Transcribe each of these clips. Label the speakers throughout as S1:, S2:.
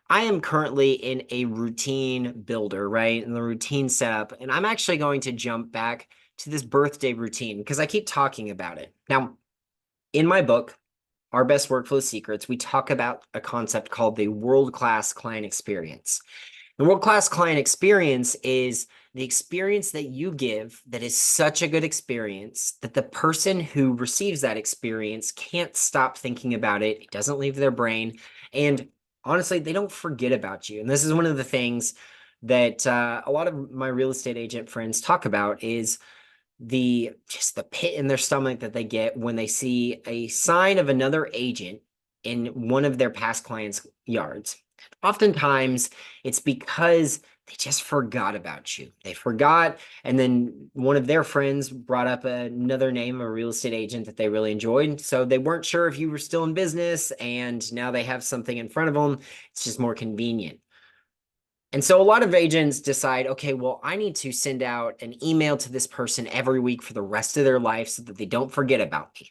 S1: I am currently in a routine builder, right? And the routine setup. And I'm actually going to jump back to this birthday routine because I keep talking about it. Now, in my book, Our Best Workflow Secrets, we talk about a concept called the world-class client experience. The world-class client experience is the experience that you give that is such a good experience that the person who receives that experience can't stop thinking about it. It doesn't leave their brain. And honestly, they don't forget about you. And this is one of the things that a lot of my real estate agent friends talk about is the pit in their stomach that they get when they see a sign of another agent in one of their past clients' yards. Oftentimes, it's because they just forgot about you. They forgot, and then one of their friends brought up another name, a real estate agent that they really enjoyed. So they weren't sure if you were still in business, and now they have something in front of them. It's just more convenient. And so a lot of agents decide, okay, well, I need to send out an email to this person every week for the rest of their life so that they don't forget about me.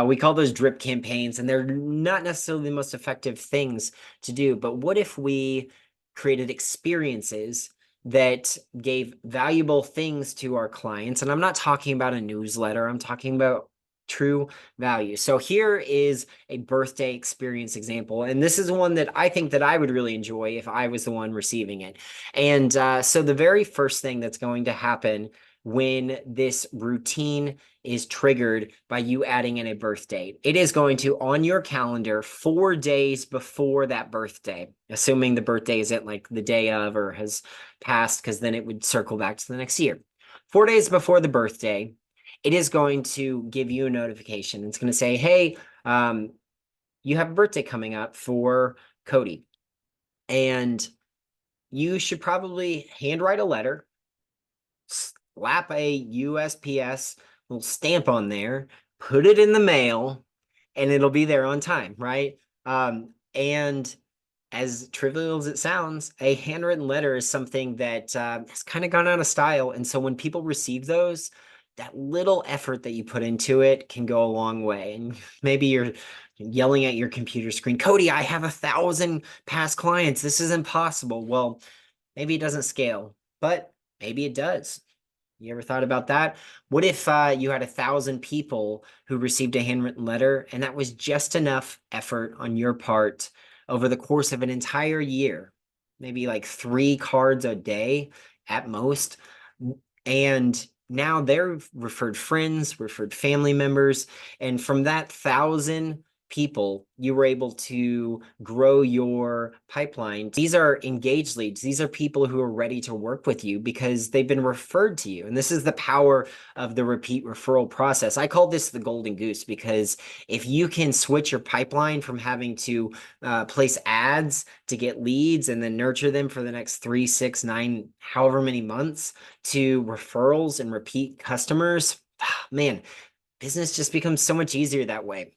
S1: We call those drip campaigns, and they're not necessarily the most effective things to do. But what if we created experiences that gave valuable things to our clients? And I'm not talking about a newsletter, I'm talking about true value. So here is a birthday experience example. And this is one that I think that I would really enjoy if I was the one receiving it. And so the very first thing that's going to happen when this routine is triggered by you adding in a birth date, it is going to on your calendar 4 days before that birthday, assuming the birthday isn't like the day of or has passed, because then it would circle back to the next year. 4 days before the birthday, it is going to give you a notification. It's going to say, hey, you have a birthday coming up for Cody. And you should probably handwrite a letter, slap a USPS little stamp on there, put it in the mail, and it'll be there on time, right? And as trivial as it sounds, a handwritten letter is something that has kind of gone out of style. And so when people receive those, that little effort that you put into it can go a long way. And maybe you're yelling at your computer screen, Cody, I have 1,000 past clients. This is impossible. Well, maybe it doesn't scale, but maybe it does. You ever thought about that? What if you had 1,000 people who received a handwritten letter, and that was just enough effort on your part over the course of an entire year, maybe like 3 cards a day at most, and now they're referred friends, referred family members, and from that 1,000 people, you were able to grow your pipeline. These are engaged leads. These are people who are ready to work with you because they've been referred to you. And this is the power of the repeat referral process. I call this the golden goose because if you can switch your pipeline from having to place ads to get leads and then nurture them for the next 3, 6, 9, however many months to referrals and repeat customers, man, business just becomes so much easier that way.